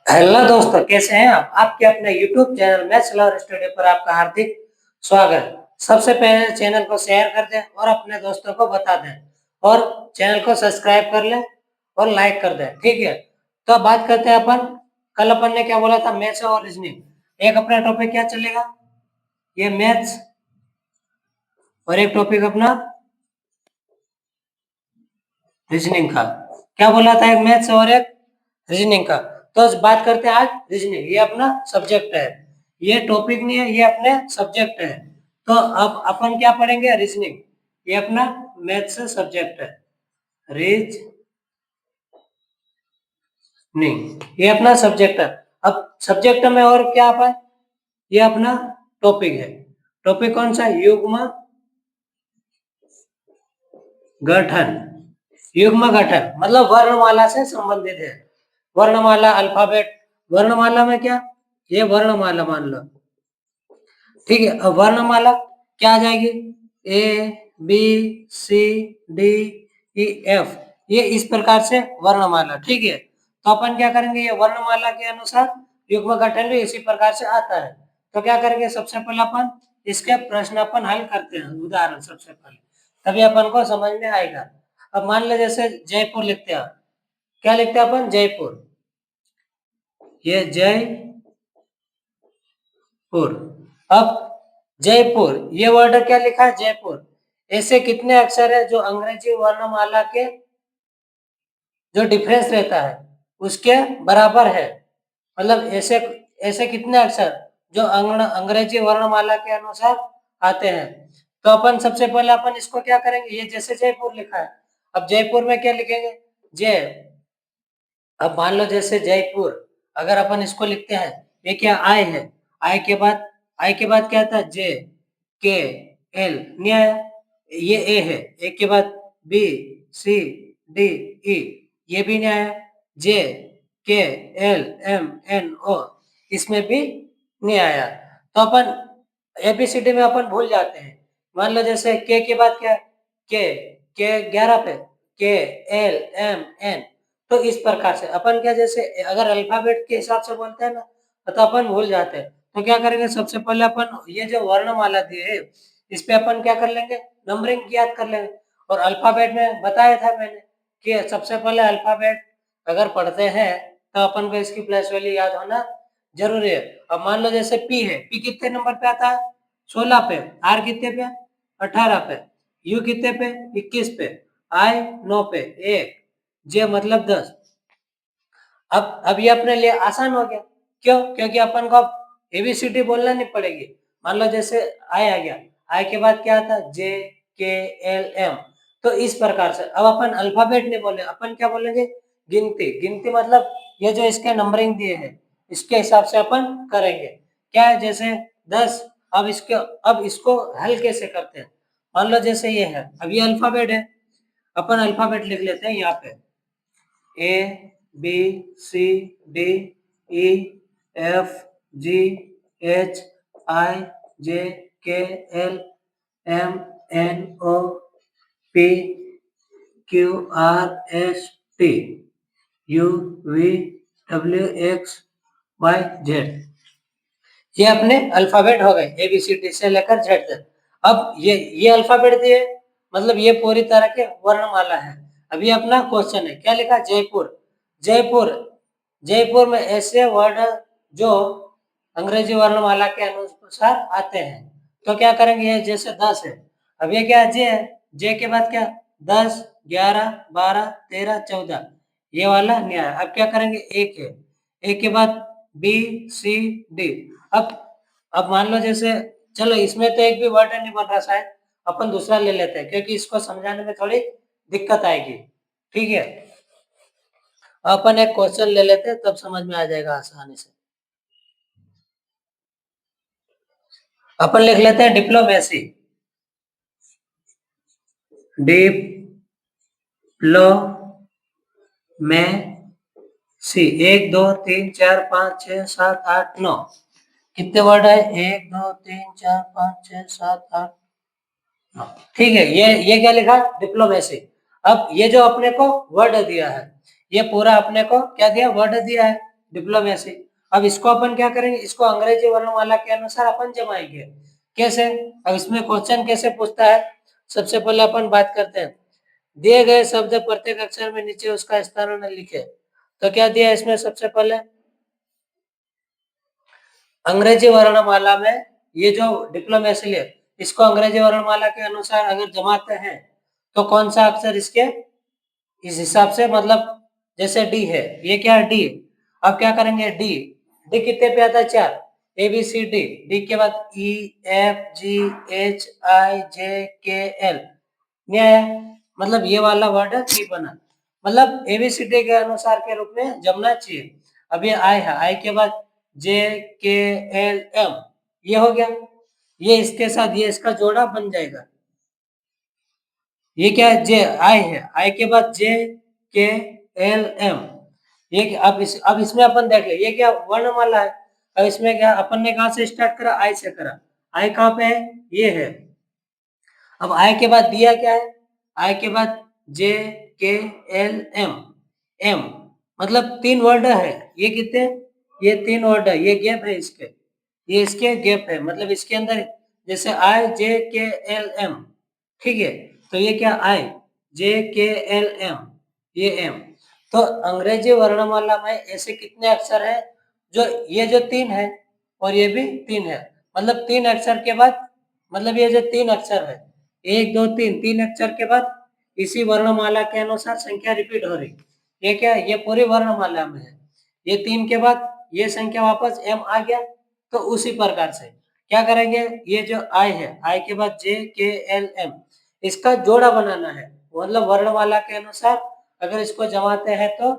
Hello दोस्तों, कैसे हैं आप? आपके अपने YouTube channel maths lover studio पर आपका हार्दिक स्वागत। सबसे पहले चैनल को शेयर कर दें और अपने दोस्तों को बता दें और चैनल को सब्सक्राइब कर लें और लाइक कर दें। ठीक है, तो अब बात करते हैं अपन। कल अपन ने क्या बोला था? मैथ्स और रीजनिंग। एक अपना टॉपिक क्या चलेगा? ये मैथ्स, और एक टॉपिक अपना रीजनिंग का। क्या बोला था? एक मैथ्स और एक रीजनिंग का। तो आज बात करते हैं आज रीजनिंग। ये अपना सब्जेक्ट है, ये टॉपिक नहीं है, ये अपने सब्जेक्ट है। तो अब अपन क्या पढ़ेंगे? रीजनिंग। ये अपना मैथ्स सब्जेक्ट है, रीजनिंग ये अपना सब्जेक्ट है। अब सब्जेक्ट में और क्या आप है? ये अपना टॉपिक है। टॉपिक कौन सा? युग्म गठन। युग्म गठन मतलब वर्णमाला से संबंधित है। वर्णमाला, अल्फाबेट। वर्णमाला में क्या? ये वर्णमाला मान लो। ठीक है, अब वर्णमाला क्या आ जाएगी? A B C D E F, ये इस प्रकार से वर्णमाला। ठीक है, तो अपन क्या करेंगे? ये वर्णमाला के अनुसार युग्म गठन भी इसी प्रकार से आता है। तो क्या करेंगे? सबसे पहले अपन इसके प्रश्न अपन हल करते हैं, उदाहरण सबसे पहले, तभी अपन को समझ में आएगा। अब मान लो जैसे जयपुर लिखते हैं। क्या लिखते हैं अपन? जयपुर। ये जयपुर। अब जयपुर, ये वर्ड क्या लिखा है? जयपुर। ऐसे कितने अक्षर है जो अंग्रेजी वर्णमाला के जो डिफरेंस रहता है उसके बराबर है? मतलब ऐसे ऐसे कितने अक्षर जो अंग्रेजी वर्णमाला के अनुसार आते हैं? तो अपन सबसे पहले अपन इसको क्या करेंगे? ये जैसे जयपुर लिखा है, अब जयपुर में क्या लिखेंगे? जय। अब मान लो जैसे जयपुर, अगर अपन इसको लिखते हैं, ये क्या? आय है। आय के बाद क्या था? जे के एल, नहीं आया। ये ए है, ए के बाद बी सी डी ई, ये भी नहीं आया। जे के एल एम एन ओ, इसमें भी नहीं आया। तो अपन एबीसीडी में अपन भूल जाते हैं। मान लो जैसे के बाद क्या? के 11 पे, के एल एम एन। तो इस प्रकार से अपन क्या, जैसे अगर अल्फाबेट के हिसाब से बोलते हैं ना, तो अपन भूल जाते हैं। तो क्या करेंगे? सबसे पहले अपन ये जो वर्णमाला दी है, इस पे अपन क्या कर लेंगे? नंबरिंग याद कर लेंगे। और अल्फाबेट में बताया था मैंने कि सबसे पहले अल्फाबेट अगर पढ़ते हैं तो अपन को इसकी प्लेस वैल्यू याद होना जरूरी है। अब मान लो जैसे पी है, पी कितने नंबर पे आता है? 16 पे। आर कितने पे? 18 पे। यू कितने पे? 21 पे। आई 9 पे। एक जे मतलब 10। अब ये अपने लिए आसान हो गया। क्यों? क्योंकि अपन को अब एबीसीडी बोलना नहीं पड़ेगी। मान लो जैसे आई आ गया, आई के बाद क्या आता? जे के एल एम। तो इस प्रकार से अब अपन अल्फाबेट नहीं बोले, अपन क्या बोलेंगे? गिनती। गिनती मतलब ये जो इसके नंबरिंग दिए हैं, इसके हिसाब से अपन करेंगे। क्या है? जैसे 10। अब इसको हल कैसे करते हैं? मान लो जैसे ये है, अब ये अल्फाबेट है, अपन अल्फाबेट लिख लेते हैं यहाँ पे। A B C D E F G H I J K L M N O P Q R S T U V W X Y Z. ये अपने अल्फाबेट हो गए, ए बी सी डी से लेकर जेड तक। अब ये alphabet दिए, मतलब ये पूरी तरह के वर्णमाला है। अभी अपना क्वेश्चन है, क्या लिखा? जयपुर। जयपुर, जयपुर में ऐसे वर्ड जो अंग्रेजी वर्णमाला के अनुसार आते हैं। तो क्या करेंगे? ये जैसे 10 है, अब ये क्या? जे है। जे के बाद क्या? 10 11 12 13 14, ये वाला नहीं आया। अब क्या करेंगे? एक है, एक के बाद बी सी डी। अब अब मान लो जैसे, चलो इसमें तो एक भी वर्ड नहीं बन रहा शायद, अपन दूसरा ले लेते हैं क्योंकि इसको समझाने में थोड़ी दिक्कत आएगी। ठीक है, अपन एक क्वेश्चन ले लेते हैं, तब समझ में आ जाएगा आसानी से। अपन लिख लेते हैं डिप्लोमेसी। डिप्लोमेसी। 1 2 3 4 5 6 7 8 9, कितने वर्ड है? 1 2 3 4 5 6 7 8। ठीक है, ये क्या लिखा? डिप्लोमेसी। अब ये जो अपने को वर्ड दिया है, ये पूरा अपने को क्या दिया? वर्ड दिया है। डिप्लोमेसी। अब इसको अपन क्या करेंगे, इसको अंग्रेजी वर्णमाला के अनुसार अपन जमाएंगे। कैसे? अब इसमें क्वेश्चन कैसे पूछता है, सबसे पहले अपन बात करते हैं। दिए गए शब्द प्रत्येक अक्षर में नीचे उसका स्थान लिखे। तो क्या दिया इसमें, सबसे पहले अंग्रेजी वर्णमाला में ये जो डिप्लोमेसी है, इसको अंग्रेजी वर्णमाला के अनुसार अगर जमाते हैं तो कौन सा अक्षर इसके इस हिसाब से, मतलब जैसे डी है, ये क्या है डी। अब क्या करेंगे, डी डी कितने पे आता है, 4। A B C D, D के बाद ई F G H I J K L, नहीं आया, मतलब ये वाला वर्ड नहीं बना, मतलब एबीसीडी के अनुसार के रूप में जमना चाहिए। अब ये आई है, आई के बाद जे के एल एम, ये हो गया, ये इसके साथ ये इसका जोड़ा बन जाएगा। ये क्या है, जे आई है, आई के बाद जे के एल एम, ये अब इसमें अपन देख ले, ये क्या वर्णमाला है। अब इसमें क्या अपन ने कहा से स्टार्ट करा, आई से करा, आई कहाँ पे है, ये है। अब आई के बाद दिया क्या है, आई के बाद J K L M, M मतलब 3 वर्ड है, ये कितने, ये 3 वर्ड है, ये गैप है इसके, ये इसके गैप है, मतलब इसके अंदर जैसे आई जे के एल एम, ठीक है। तो ये क्या, आई जे के एल एम, ये एम। तो अंग्रेजी वर्णमाला में ऐसे कितने अक्षर है, जो ये जो 3 है और ये भी 3 है, मतलब 3 अक्षर के बाद, मतलब ये जो 3 अक्षर है, 1 2 3, 3 अक्षर के बाद इसी वर्णमाला के अनुसार संख्या रिपीट हो रही, ये क्या, ये पूरी वर्णमाला में है, ये 3 के बाद ये संख्या वापस एम आ गया। तो उसी प्रकार से क्या करेंगे, ये जो आई है, आई के बाद जे के एल एम, इसका जोड़ा बनाना है, मतलब वर्णमाला के अनुसार अगर इसको जमाते हैं तो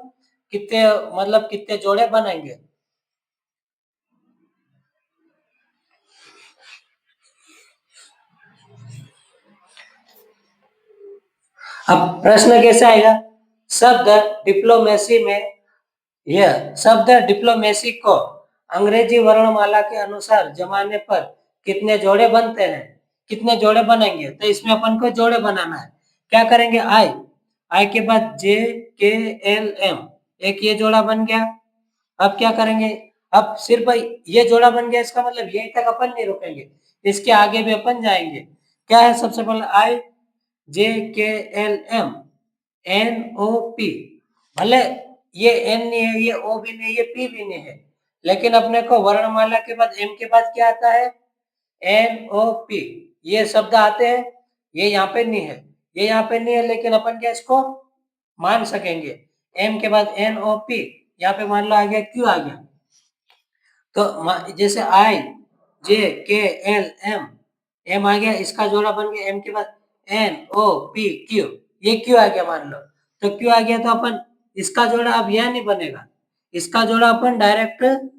कितने, मतलब कितने जोड़े बनेंगे। अब प्रश्न कैसे आएगा, शब्द डिप्लोमेसी में, यह शब्द डिप्लोमेसी को अंग्रेजी वर्णमाला के अनुसार जमाने पर कितने जोड़े बनते हैं, कितने जोड़े बनेंगे। तो इसमें अपन को जोड़े बनाना है, क्या करेंगे, आई, आई के बाद जे के एल एम, एक ये जोड़ा बन गया। अब क्या करेंगे, अब सिर्फ ये जोड़ा बन गया, इसका मतलब यहीं तक अपन नहीं रुकेंगे, इसके आगे भी अपन जाएंगे। क्या है, सबसे पहले I J K L M N O P, भले ये एन नहीं है, ये ओ भी नहीं, ये पी भी नहीं है, लेकिन अपने को वर्णमाला के बाद एम के बाद क्या आता है, एन ओ पी, ये शब्द आते हैं। ये यहाँ पे नहीं है, ये यहाँ पे नहीं है, लेकिन अपन क्या इसको मान सकेंगे। एम के बाद एन ओ पी, यहाँ पे मान लो आ गया, क्यू आ गया। तो जैसे आई J K L M, M आ गया, इसका जोड़ा बन गया, एम के बाद एन ओ पी क्यू, ये क्यू आ गया मान लो। तो क्यू आ गया, तो अपन इसका जोड़ा अब यह नहीं बनेगा, इसका जोड़ा अपन डायरेक्ट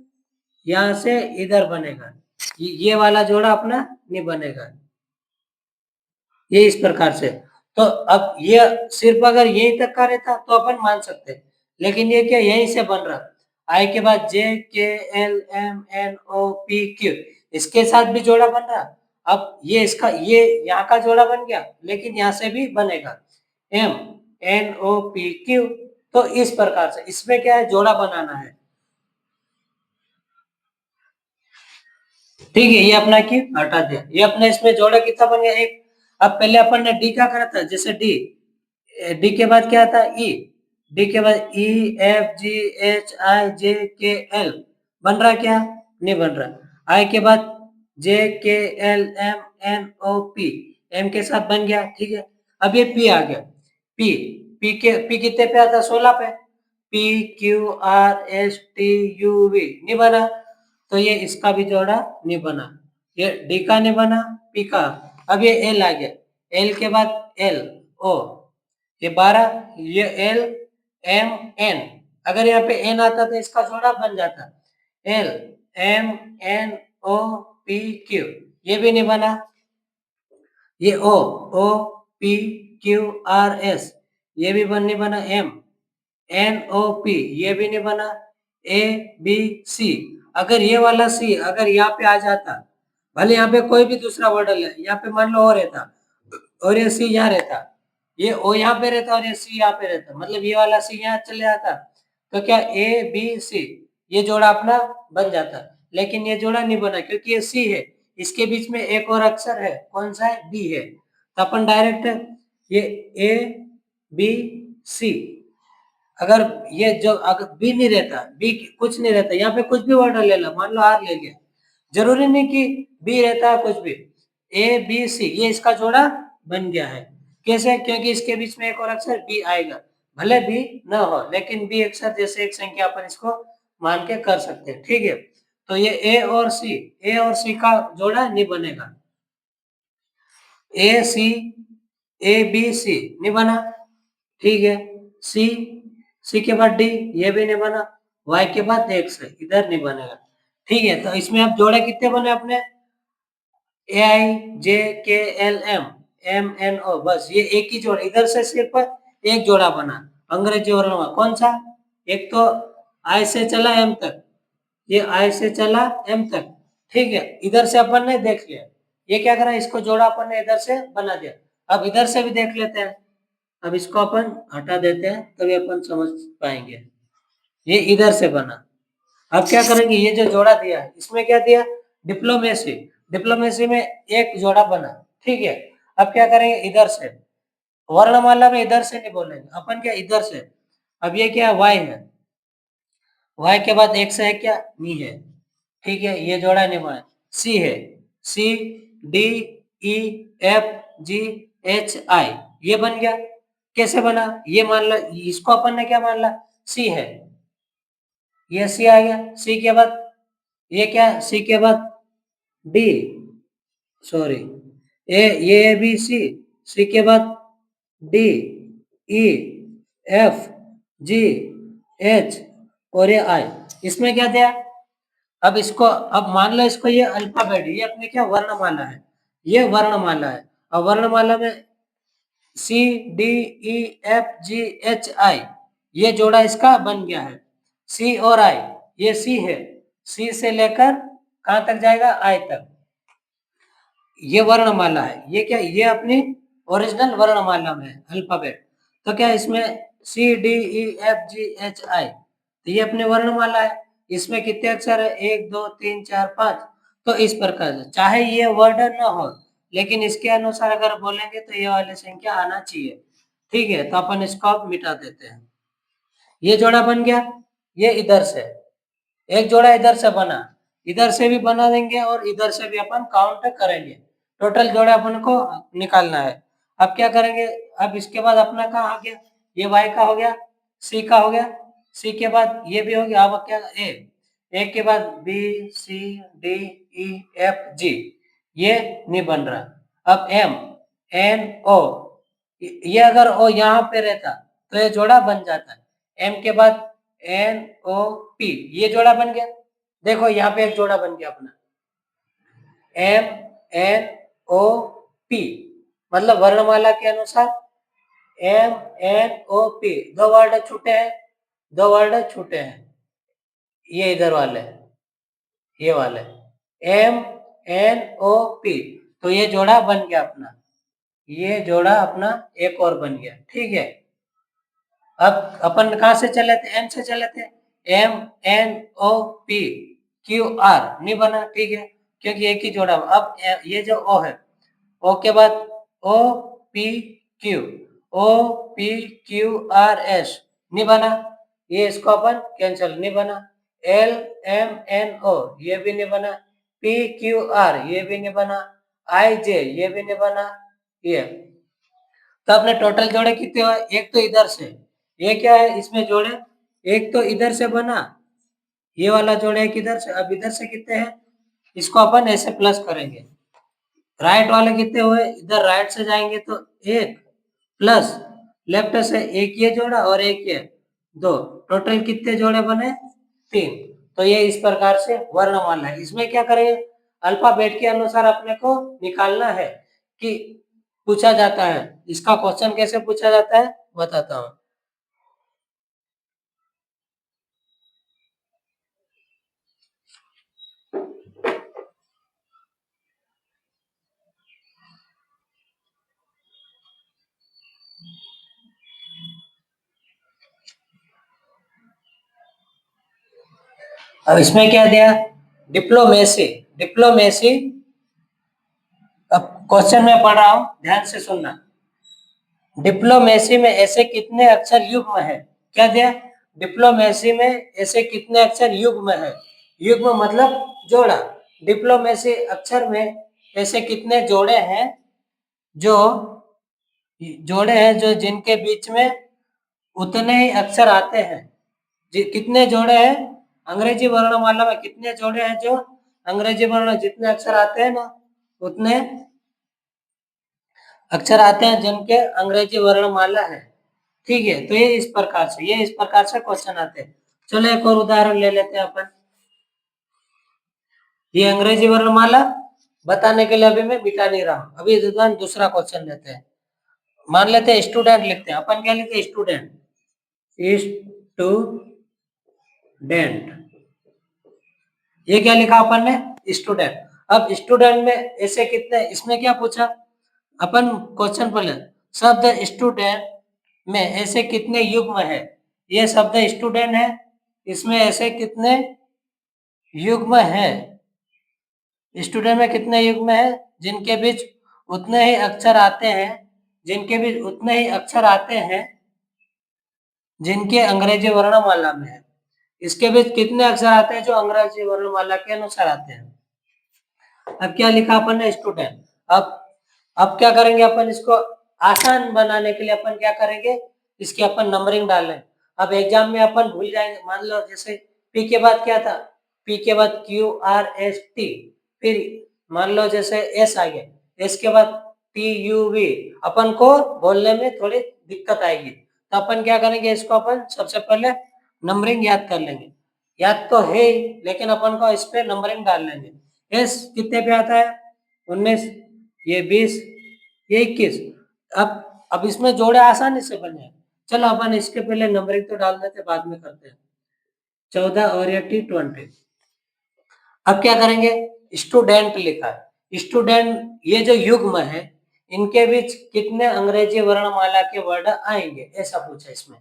यहां से इधर बनेगा, ये वाला जोड़ा अपना नहीं बनेगा, ये इस प्रकार से। तो अब ये सिर्फ अगर यहीं तक का रहता तो अपन मान सकते, लेकिन ये क्या यहीं से बन रहा, आई के बाद J K L M N O P Q, इसके साथ भी जोड़ा बन रहा। अब ये इसका, ये यहाँ का जोड़ा बन गया, लेकिन यहाँ से भी बनेगा, M N O P Q. तो इस प्रकार से इसमें क्या है, जोड़ा बनाना है, ठीक है। ये अपना क्यू हटा दिया, ये अपना इसमें जोड़ा कितना बन गया, एक। अब पहले अपन ने डी का करा था, जैसे डी, डी के बाद क्या था, ई, डी के बाद ई F G H I J K L, बन रहा क्या, नहीं बन रहा। आई के बाद J K L M N O P, M के साथ बन गया, ठीक है। अब ये पी आ गया, पी, पी कितने पे आता, 16 पे, P Q R S T U V, नहीं बना, तो ये इसका भी जोड़ा नहीं बना, ये डी का नहीं बना, पी का। अब ये एल आ गया, एल के बाद एल ओ, ये 12, ये एल एम एन, अगर यहाँ पे एन आता तो इसका जोड़ा बन जाता, L M N O P Q, ये भी नहीं बना। ये O, O P Q R S, ये भी नहीं बना। एम एन ओ पी, ये भी नहीं बना। ए बी सी, अगर ये वाला सी अगर यहाँ पे आ जाता, भले यहाँ पे कोई भी दूसरा वर्ड है, यहाँ पे मान लो ओ रहता और ये सी यहाँ रहता, ये ओ यहाँ पे रहता और ये सी यहाँ पे रहता, मतलब ये वाला सी यहाँ चले आता, तो क्या ए बी सी, ये जोड़ा अपना बन जाता, लेकिन ये जोड़ा नहीं बना क्योंकि ये सी है, इसके बीच में एक और अक्षर है, कौन सा है, बी है, तो अपन डायरेक्ट ये ए बी सी, अगर ये जो अगर बी नहीं रहता, बी कुछ नहीं रहता, यहाँ पे कुछ भी वर्ड ले लो, मान लो आर ले लिया, जरूरी नहीं कि बी रहता है, कुछ भी, ए बी सी, ये इसका जोड़ा बन गया है। कैसे? क्योंकि इसके बीच में एक और अक्षर बी आएगा, भले बी न हो, लेकिन बी अक्षर जैसे एक संख्या अपन इसको मान के कर सकते हैं, ठीक है। तो ये ए और सी का जोड़ा नहीं बनेगा, ए सी, ए बी सी नहीं बना, ठीक है। सी, सी के बाद डी, ये भी नहीं बना, वाई के बाद एक्स है, इधर नहीं बनेगा, ठीक है। तो इसमें अब जोड़े कितने बने अपने, ए I J K L M M N O, बस ये एक ही जोड़ा, इधर से सिर्फ एक जोड़ा बना अंग्रेजी वर्णों में, कौन सा, एक तो आई से चला एम तक, ये आई से चला एम तक, ठीक है। इधर से अपन ने देख लिया, ये क्या करा, इसको जोड़ा अपन ने इधर से बना दिया। अब इधर से भी देख लेते हैं, अब इसको अपन हटा देते हैं तभी अपन समझ पाएंगे। ये इधर से बना, अब क्या करेंगे, ये जो जोड़ा दिया है इसमें क्या दिया, डिप्लोमेसी, डिप्लोमेसी में एक जोड़ा बना, ठीक है। अब क्या करेंगे, इधर से वर्णमाला में इधर से नहीं बोलेंगे अपन, क्या इधर से, अब ये क्या वाई है, वाई के बाद एक्स है क्या, नी है, ठीक है, ये जोड़ा नहीं बना। सी है, C D E F G H I, ये बन गया, कैसे बना, ये मान लो, इसको अपन ने क्या मान ला, सी है, ये सी आ गया, सी के बाद ये क्या, सी के बाद डी, सॉरी, ये बी सी, सी के बाद D E F G H और ये आई, इसमें क्या दिया, अब इसको, अब मान लो इसको ये अल्फाबेट, ये अपने क्या वर्णमाला है, ये वर्णमाला है, अब वर्णमाला में C D E F G H I, ये जोड़ा इसका बन गया है, सी और आई, ये सी है, सी से लेकर कहां तक जाएगा, आई तक, ये वर्णमाला है, ये क्या, ये अपनी ओरिजिनल वर्णमाला में है अल्फाबेट, तो क्या इसमें C D E F G H I, तो ये अपने वर्णमाला है, इसमें कितने अक्षर है, 1 2 3 4 5, तो इस प्रकार से चाहे ये वर्ड न हो, लेकिन इसके अनुसार अगर बोलेंगे तो ये वाली संख्या आना चाहिए, ठीक है। तो अपन इसको अब मिटा देते हैं, ये जोड़ा बन गया, ये इधर से एक जोड़ा इधर से बना, इधर से भी बना देंगे और इधर से भी अपन काउंट करेंगे, टोटल जोड़े अपन को निकालना है। अब क्या करेंगे, अब इसके बाद अपना कहाँ आ गया, ये y का हो गया, c का हो गया, c के बाद ये भी हो गया, अब क्या a के बाद b c d e f g, ये नहीं बन रहा, अब m n o, ये अगर o यहाँ पे रहता तो ये जोड़ा बन जाता है, m के बाद एन ओ पी, ये जोड़ा बन गया, देखो यहाँ पे एक जोड़ा बन गया अपना, एम एन ओ पी, मतलब वर्णमाला के अनुसार एम एन ओ पी, दो वर्ड छूटे हैं, दो वर्ड छूटे हैं, ये इधर वाले, ये वाले एम एन ओ पी, तो ये जोड़ा बन गया अपना, ये जोड़ा अपना एक और बन गया, ठीक है। अब अपन कहां से चले थे, एम से चले थे, M N O P Q R नहीं बना, ठीक है, क्योंकि एक ही जोड़ा। अब ये जो ओ है, ओ के बाद O P Q, O P Q R S नहीं बना, ये इसको अपन कैंसिल, नहीं बना, एल एम एन ओ ये भी नहीं बना, पी क्यू आर ये भी नहीं बना, आई जे ये भी नहीं बना, ये, तो अपने टोटल जोड़े कितने हुए, एक तो इधर से, ये क्या है इसमें जोड़े, एक तो इधर से बना, ये वाला जोड़े एक इधर से, अब इधर से कितने हैं, इसको अपन ऐसे प्लस करेंगे, राइट वाले कितने हुए, इधर राइट से जाएंगे तो एक, प्लस लेफ्ट से एक ये जोड़ा और एक ये, दो, टोटल कितने जोड़े बने, 3, तो ये इस प्रकार से वर्णमाला है। इसमें क्या करेंगे, अल्फाबेट के अनुसार अपने को निकालना है कि पूछा जाता है, इसका क्वेश्चन कैसे पूछा जाता है बताता हूँ। अब इसमें क्या दिया, डिप्लोमेसी। डिप्लोमेसी, अब क्वेश्चन में पढ़ रहा हूं, ध्यान से सुनना। डिप्लोमेसी में ऐसे कितने अक्षर युग्म है? क्या दिया, डिप्लोमेसी में ऐसे कितने अक्षर युग्म है? युग्म मतलब जोड़ा। डिप्लोमेसी अक्षर में ऐसे कितने जोड़े हैं जो जो जिनके बीच में उतने ही अक्षर आते हैं? कितने जोड़े हैं अंग्रेजी वर्णमाला में? कितने जोड़े हैं जो अंग्रेजी वर्ण, जितने अक्षर आते हैं ना उतने अक्षर आते हैं जिनके अंग्रेजी वर्णमाला है। ठीक है, तो ये इस प्रकार से क्वेश्चन आते हैं। चलो एक और उदाहरण ले लेते हैं अपन। ये अंग्रेजी वर्णमाला बताने के लिए अभी मैं मिटा नहीं रहा हूं, अभी दूसरा क्वेश्चन लेते हैं। मान लेते हैं स्टूडेंट लिखते हैं अपन। क्या लिखते हैं? स्टूडेंट। स्टूडेंट, ये क्या लिखा अपन ने? स्टूडेंट। अब स्टूडेंट में ऐसे कितने, इसमें क्या पूछा अपन क्वेश्चन पर ले, शब्द स्टूडेंट में ऐसे कितने युग्म है? ये शब्द स्टूडेंट है, इसमें ऐसे कितने युग्म है? स्टूडेंट में कितने युग्म है जिनके बीच उतने ही अक्षर आते हैं, जिनके बीच उतने ही अक्षर आते हैं जिनके अंग्रेजी वर्णमाला में है। इसके बीच कितने अक्षर आते हैं जो अंग्रेजी वर्णमाला के अनुसार आते हैं? अब क्या लिखा अपन ने? स्टूडेंट। अब क्या करेंगे अपन, इसको आसान बनाने के लिए अपन क्या करेंगे, इसकी अपन नंबरिंग डाल लें। अब एग्जाम में अपन भूल जाएंगे, मान लो जैसे पी के बाद क्या था, पी के बाद क्यू आर एस टी, फिर मान लो जैसे एस आ गया, एस के बाद टी यू वी, अपन को बोलने में थोड़ी दिक्कत आएगी। तो अपन क्या करेंगे, इसको अपन सबसे पहले नंबरिंग याद कर लेंगे। याद तो है ही, लेकिन अपन को इस पे नंबरिंग डाल लेंगे। एस कितने पे आता है? 19, ये 20, ये 21। अब इसमें जोड़े आसानी से बन जाए। चलो अपन इसके पहले नंबरिंग तो डाल देते, बाद में करते हैं। 14 और ये टी 20। अब क्या करेंगे, स्टूडेंट लिखा है। स्टूडेंट, ये जो युग्म है इनके बीच कितने अंग्रेजी वर्णमाला के वर्ड आएंगे, ऐसा पूछा इसमें।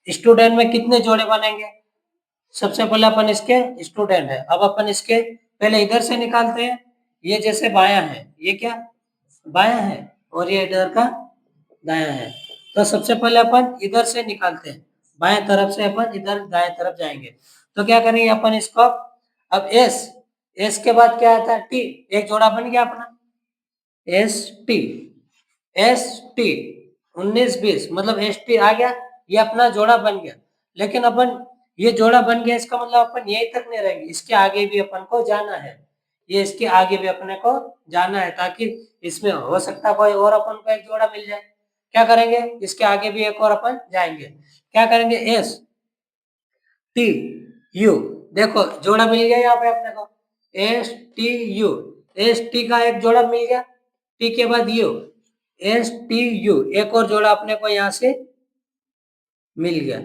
स्टूडेंट में कितने जोड़े बनेंगे? सबसे पहले अपन इसके स्टूडेंट है, अब अपन इसके पहले इधर से निकालते हैं। ये जैसे बायां है, ये क्या बायां है, और ये इधर का दायां है। तो सबसे पहले अपन इधर से निकालते हैं, बाएं तरफ से अपन इधर दाएं तरफ जाएंगे। तो क्या करेंगे अपन इसको, अब एस, एस के बाद क्या आता है? टी, एक जोड़ा बन गया अपना। एस टी, एस टी 19-20 मतलब एस टी आ गया, ये अपना जोड़ा बन गया। लेकिन अपन ये जोड़ा बन गया, इसका मतलब अपन यहीं तक नहीं रहेंगे, इसके आगे भी अपन को जाना है। ये इसके आगे भी अपने को जाना है, ताकि इसमें हो सकता कोई और अपन को एक जोड़ा मिल जाए। क्या करेंगे, इसके आगे भी एक और अपन जाएंगे। क्या करेंगे, एस टी यू, देखो जोड़ा मिल गया यहाँ पे अपने को। S T you, S T का एक जोड़ा मिल गया, टी के बाद यू, एस टी यू, एक और जोड़ा अपने को यहाँ से मिल गया।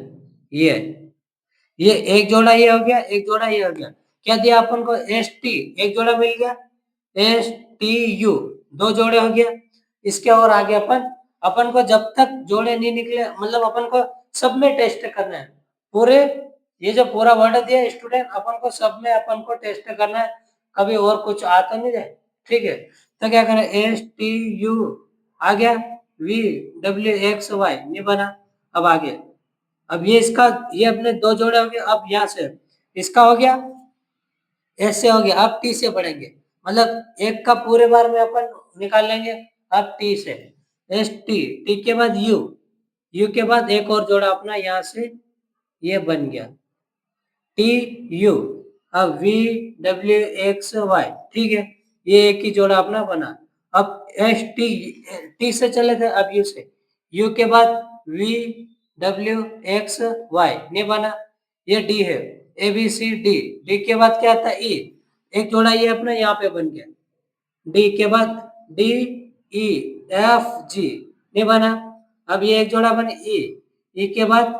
ये एक जोड़ा ये हो गया, एक जोड़ा ये हो गया। क्या दिया अपन को? एस टी, एक जोड़ा मिल गया। एस टी यू, दो जोड़े हो गया। इसके और आगे अपन को जब तक जोड़े नहीं निकले, मतलब अपन को सब में टेस्ट करना है। पूरे ये जो पूरा वर्ड दिया स्टूडेंट, अपन को सब में अपन को टेस्ट करना है, कभी और कुछ आ तो नहीं जाए। ठीक है, तो क्या करें, एस टी यू आ गया, वी डब्ल्यू एक्स वाई नहीं बना। अब आगे, अब ये इसका, ये अपने दो जोड़े हो गए। अब यहाँ से इसका हो गया, एस से हो गया, अब टी से बढ़ेंगे, मतलब एक का पूरे बार में अपन निकाल लेंगे। अब टी से, एस टी, टी के बाद यू, यू के बाद एक और जोड़ा अपना यहाँ से ये बन गया, टी यू। अब वी डब्ल्यू एक्स वाई, ठीक है, ये एक ही जोड़ा अपना बना। अब एस टी, टी से चले थे, अब यू से, यू के बाद वी डब्ल्यू एक्स वाई नहीं बना, ये डी है, A B C D, D के बाद क्या आता है? ई, एक जोड़ा ये अपना यहाँ पे बन गया, डी के बाद डी ई एफ जी नहीं बना। अब ये एक जोड़ा बने ई, ई के बाद,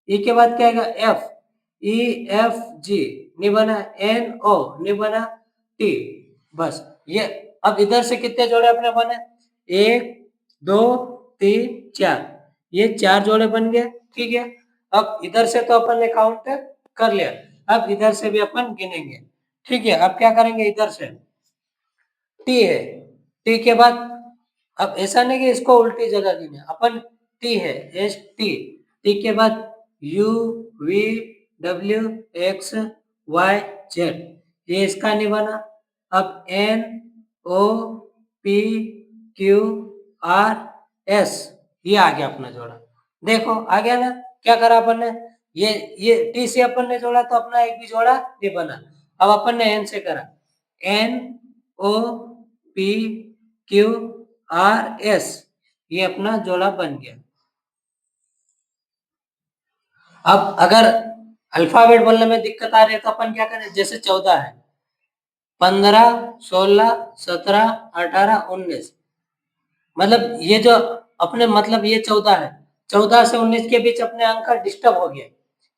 ई के बाद क्या आएगा? एफ, ई एफ जी नहीं बना, एन ओ नहीं बना, टी, बस ये। अब इधर से कितने जोड़े अपने बने? 1 2 3 4, ये 4 जोड़े बन गए। ठीक है, अब इधर से तो अपन ने काउंट कर लिया। अब इधर से भी अपन गिनेंगे, ठीक है। अब क्या करेंगे, इधर से टी है, टी के बाद अब ऐसा नहीं कि इसको उल्टी जगह गिने, अपन टी है, एस टी, टी के बाद U V W X Y Z, ये इसका नहीं बना। अब N O P Q R S, ये आ गया अपना जोड़ा। देखो आ गया ना, क्या करा अपन ने, ये टी से अपन ने जोड़ा तो अपना एक भी जोड़ा नहीं बना। अब अपन ने एन से करा, N O P Q R S, ये अपना जोड़ा बन गया। अब अगर अल्फाबेट बोलने में दिक्कत आ रही है तो अपन क्या करें, जैसे 14 है, 15 16 17 18 19, मतलब ये जो अपने मतलब ये 14 है, 14 से 19 के बीच अपने अंक डिस्टर्ब हो गया,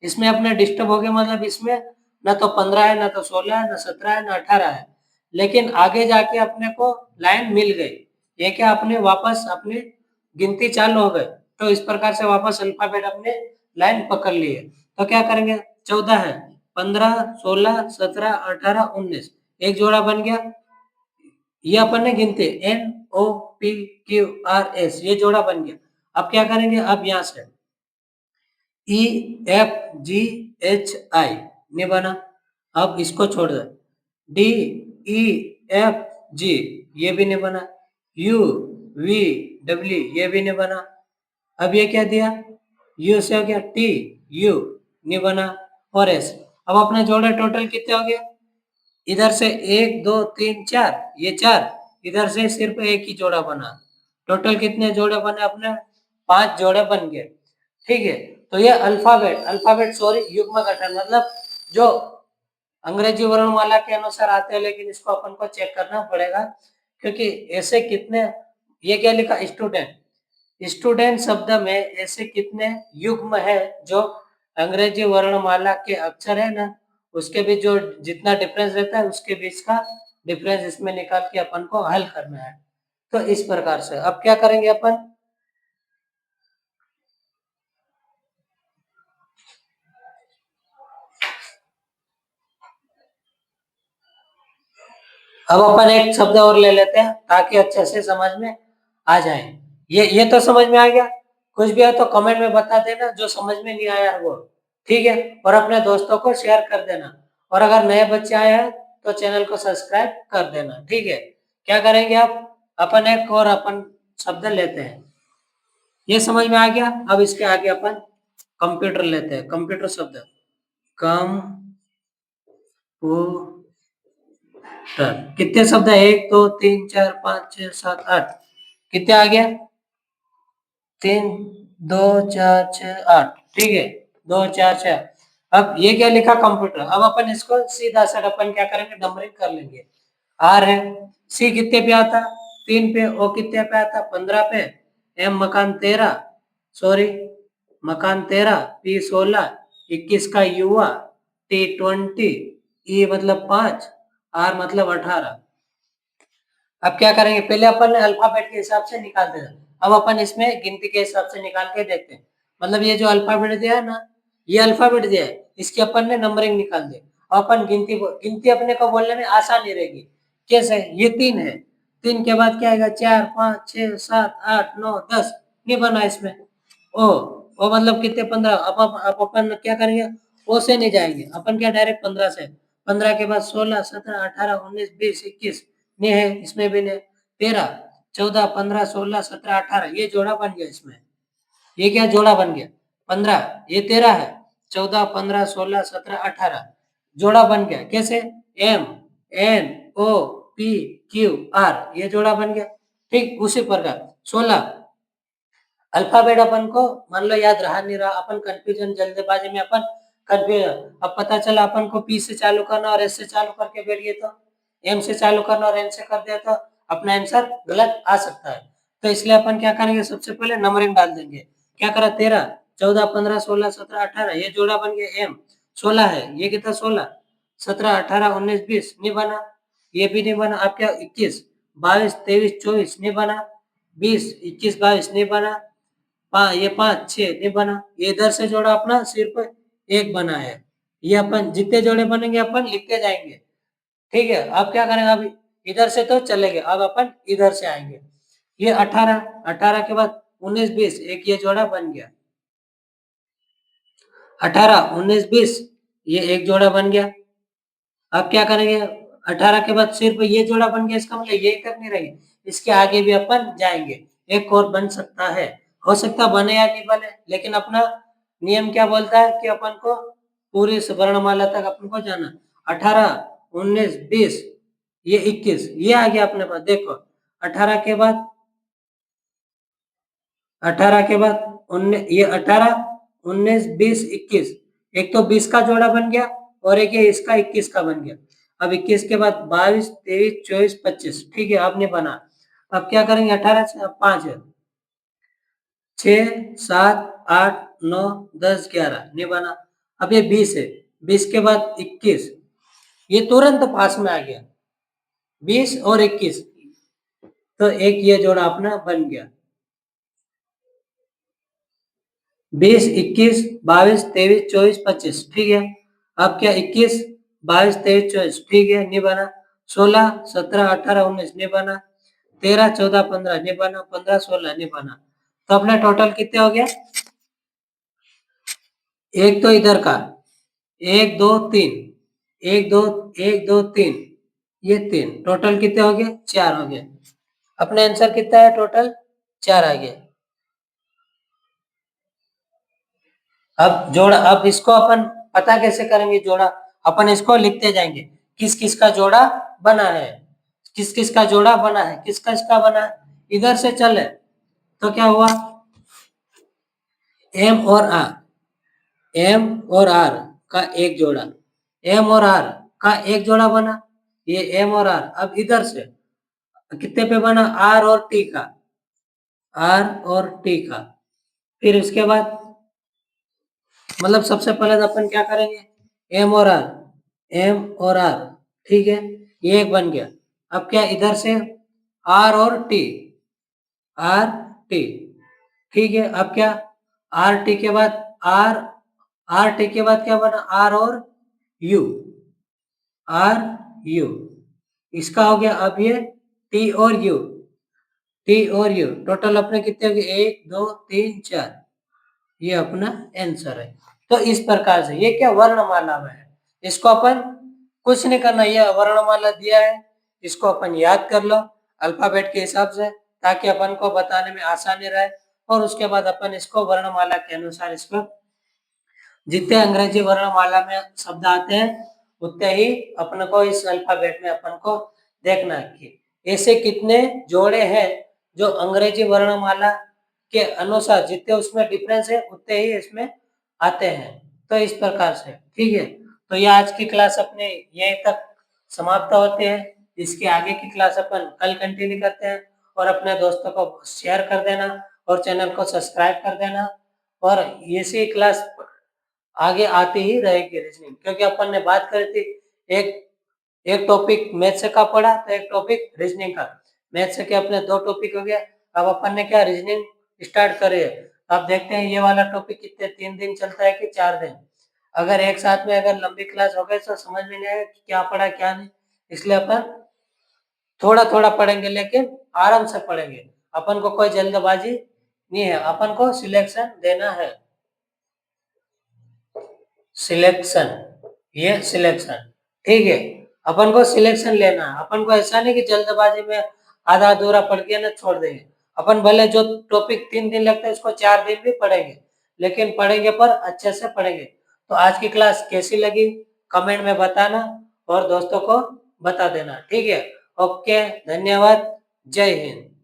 इसमें अपने डिस्टर्ब हो गए, मतलब इसमें ना तो 15 है, ना तो 16 है, ना 17 है, ना 18 है, लेकिन आगे जाके अपने को लाइन मिल गई, ये क्या अपने वापस अपनी गिनती चालू हो गई, तो इस प्रकार से वापस अल्फाबेट अपने लाइन पकड़ लिए। तो क्या करेंगे, 14 है, 15 16 17 18 19, एक जोड़ा बन गया, ये अपन ने गिनते N O P Q R S, ये जोड़ा बन गया। अब क्या करेंगे, अब यहां से ई एफ जी एच आई नहीं बना, अब इसको छोड़ दे, डी ई एफ जी ये भी नहीं बना, यू वी डब्ल्यू ये भी नहीं बना। अब ये क्या दिया, यू से हो गया टी यू नहीं बना, और एस। अब अपने जोड़े टोटल कितने हो गए, इधर से 1 2 3 4, ये 4, इधर से सिर्फ एक ही जोड़ा बना, टोटल कितने जोड़े बने अपने, 5 जोड़े बन गए, ठीक है। तो ये अल्फाबेट सॉरी युग्म गठन, मतलब जो अंग्रेजी वर्णमाला के अनुसार आते हैं, लेकिन इसको अपन को चेक करना पड़ेगा, क्योंकि ऐसे कितने, ये क्या लिखा, स्टूडेंट, स्टूडेंट शब्द में ऐसे कितने युग्म है जो अंग्रेजी वर्णमाला के अक्षर है ना, उसके बीच जो जितना डिफरेंस रहता है उसके बीच का डिफरेंस इसमें निकाल के अपन को हल करना है। तो इस प्रकार से अब क्या करेंगे अपन, अब अपन एक शब्द और ले लेते हैं ताकि अच्छे से समझ में आ जाए। ये तो समझ में आ गया, कुछ भी है तो कमेंट में बता देना जो समझ में नहीं आया वो, ठीक है, और अपने दोस्तों को शेयर कर देना, और अगर नए बच्चे आए हैं तो चैनल को सब्सक्राइब कर देना, ठीक है। क्या करेंगे अब, अपन एक और अपन शब्द लेते हैं, ये समझ में आ गया। अब इसके आगे अपन कंप्यूटर लेते हैं, कंप्यूटर शब्द, कंप्यूटर, कितने शब्द है, 1 2 3 4 5 6 7 8, कितने आ गया, 3 2 4 6 8, ठीक है, 2 4 6। अब ये क्या लिखा, कंप्यूटर, अब अपन इसको सीधा साधा अपन क्या करेंगे, नंबरिंग कर लेंगे। आर है, सी कितने पे आता, 3 पे, ओ कितने पे आता, 15 पे, एम मकान 13, सॉरी मकान 13, पी 16, 21 का युवा, टी 20, ई मतलब 5, आर मतलब 18। अब क्या करेंगे, पहले अपन ने अल्फाबेट के हिसाब से निकाल दिया, अब अपन इसमें गिनती के हिसाब से निकाल के देखते हैं। मतलब ये जो अल्फाबेट दिया है ना, ये अल्फाबेट दिया है, इसकी अपन ने नंबरिंग निकाल दी, अपन गिनती अपने को बोलने में आसानी रहेगी। कैसे, ये 3 है, 3 के बाद क्या आएगा, 4 5 6 7 8 9 10, नहीं बना इसमें, ओ ओ मतलब कितने, 15। अब अपन क्या करेंगे, ओ से नहीं जाएंगे अपन, क्या डायरेक्ट 15 से, 15 के बाद 16 17 18 19 20 21, नहीं है इसमें भी नहीं, 13 14 15 16 17 18, ये जोड़ा बन गया इसमें, ये क्या जोड़ा बन गया, 15, ये 13 है, 14 15 16 17 18, जोड़ा बन गया, कैसे, M N O P Q R, ये जोड़ा बन गया, ठीक। उसी प्रकार 16 अल्फाबेट अपन को मान लो याद रहा नहीं रहा, अपन कंफ्यूजन जल्दबाजी में अपन कंफ्यूजन, अब पता चला अपन को पी से चालू करना और एस से चालू करके बैठ गए, तो एम से चालू करना और एन से कर दिया तो अपना आंसर गलत आ सकता है। तो इसलिए अपन क्या करेंगे, सबसे पहले नंबरिंग डाल देंगे, क्या करा, 13 14 15 16 17 18, ये जोड़ा बन गया, एम 16 है, ये कितना 16 17 18 19 20, नहीं बना, ये भी नहीं बना, आप क्या 21 22 23 24, नहीं बना, 20 21 22, नहीं बना, ये 5 6 नहीं बना, ये इधर से जोड़ा अपना सिर्फ एक बना है, ये अपन जितने जोड़े बनेंगे अपन लिखते जाएंगे, ठीक है। अब क्या करेंगे, अभी इधर से तो चले गए, अब अपन इधर से आएंगे। ये 18, 18 के बाद 19 20, एक ये जोड़ा बन गया। 18 19 20, ये एक जोड़ा बन गया। अब क्या करेंगे, 18 के बाद सिर्फ ये जोड़ा बन गया, इसका मतलब ये तक नहीं रहेगी, इसके आगे भी अपन जाएंगे, एक और बन सकता है, हो सकता बने या नहीं बने, लेकिन अपना नियम क्या बोलता है कि अपन को पूरी वर्णमाला तक अपन को जाना। 18 19 20, ये 21, ये आ गया अपने पास। देखो 18 के बाद 18 के बाद 19, ये 18 19 20 21, एक तो 20 का जोड़ा बन गया और एक ये इसका 21 का बन गया। अब 21 के बाद 22 23 24 25, ठीक है, अब नहीं बना। अब क्या करेंगे, 18 से 5 है, 6 7 8 9 10 11, नहीं बना। अब ये 20 है, 20 के बाद 21, ये तुरंत पास में आ गया, 20 और 21, तो एक ये जोड़ा अपना बन गया। 20 21 22 23 24 25, ठीक है। अब क्या 21 22 23 24, ठीक है, नहीं बना। 16 17 18 19, नहीं बना। 13 14 15, नहीं बना। 15 16, नहीं बना। तो अपना टोटल कितने हो गया, एक तो इधर का 1 2 3, 1 2 1 2 3, ये 3, टोटल कितने हो गए, 4 हो गए। अपने आंसर कितना है, टोटल 4 आ गया। अब जोड़ा, अब इसको अपन पता कैसे करेंगे जोड़ा, अपन इसको लिखते जाएंगे, किस किस का जोड़ा बना है, किस किस का जोड़ा बना है, किस किस का बना है। इधर से चले तो क्या हुआ, एम और आर, एम और आर का एक जोड़ा, एम और आर का एक जोड़ा बना, ये एम और आर। अब इधर से कितने पे बना, आर और टी का, आर और टी का। फिर उसके बाद मतलब सबसे पहले तो अपन क्या करेंगे, एम और आर, एम और आर, ठीक है, ये एक बन गया। अब क्या इधर से आर और टी, आर टी, ठीक है। अब क्या आर टी के बाद आर, आर टी के बाद क्या बना, आर और यू, आर यू, इसका हो गया। अब ये टी और यू, टी और यू, टोटल अपने कितने हो गए, 1 2 3 4, ये अपना आंसर है। तो इस प्रकार से ये क्या वर्णमाला में है, इसको अपन कुछ नहीं करना, ये वर्णमाला दिया है, इसको अपन याद कर लो अल्फाबेट के हिसाब से, ताकि अपन को बताने में आसानी रहे। और उसके बाद अपन इसको वर्णमाला के अनुसार इसको जितने अंग्रेजी वर्णमाला में शब्द आते हैं उतने ही अपन को इस अल्फाबेट में अपन को देखना है कि ऐसे कितने जोड़े हैं जो अंग्रेजी वर्णमाला के अनुसार जितने उसमें डिफरेंस है उतने ही इसमें आते हैं। तो इस प्रकार से, ठीक है। तो ये आज की क्लास अपने यहीं तक समाप्त होते हैं। इसके आगे की क्लास अपन कल कंटिन्यू करते हैं, और अपने दोस्तों को शेयर कर देना और चैनल को सब्सक्राइब कर देना। और ऐसी क्लास आगे आती ही रहेगी रीजनिंग, क्योंकि अपन ने बात करी थी एक एक टॉपिक मैथ से का पढ़ा, तो एक टॉपिक रीजनिंग का। मैथ से के अपने 2 टॉपिक हो गया, अब अपन ने क्या रीजनिंग स्टार्ट करे है। अब देखते हैं ये वाला टॉपिक कितने 3 दिन चलता है कि 4 दिन। अगर एक साथ में अगर लंबी क्लास हो गई तो समझ में नहीं आएगा कि क्या पढ़ा क्या नहीं, इसलिए अपन थोड़ा थोड़ा पढ़ेंगे, लेकिन आराम से पढ़ेंगे। अपन को कोई जल्दबाजी नहीं है, अपन को सिलेक्शन देना है, सिलेक्शन, ये सिलेक्शन, ठीक है। अपन को सिलेक्शन लेना है, अपन को ऐसा नहीं कि जल्दबाजी में आधा अधूरा पढ़ के ना छोड़ देंगे। अपन भले जो टॉपिक 3 दिन लगता है उसको 4 दिन भी पढ़ेंगे, लेकिन पढ़ेंगे पर अच्छे से पढ़ेंगे। तो आज की क्लास कैसी लगी कमेंट में बताना और दोस्तों को बता देना, ठीक है। ओके, धन्यवाद, जय हिंद।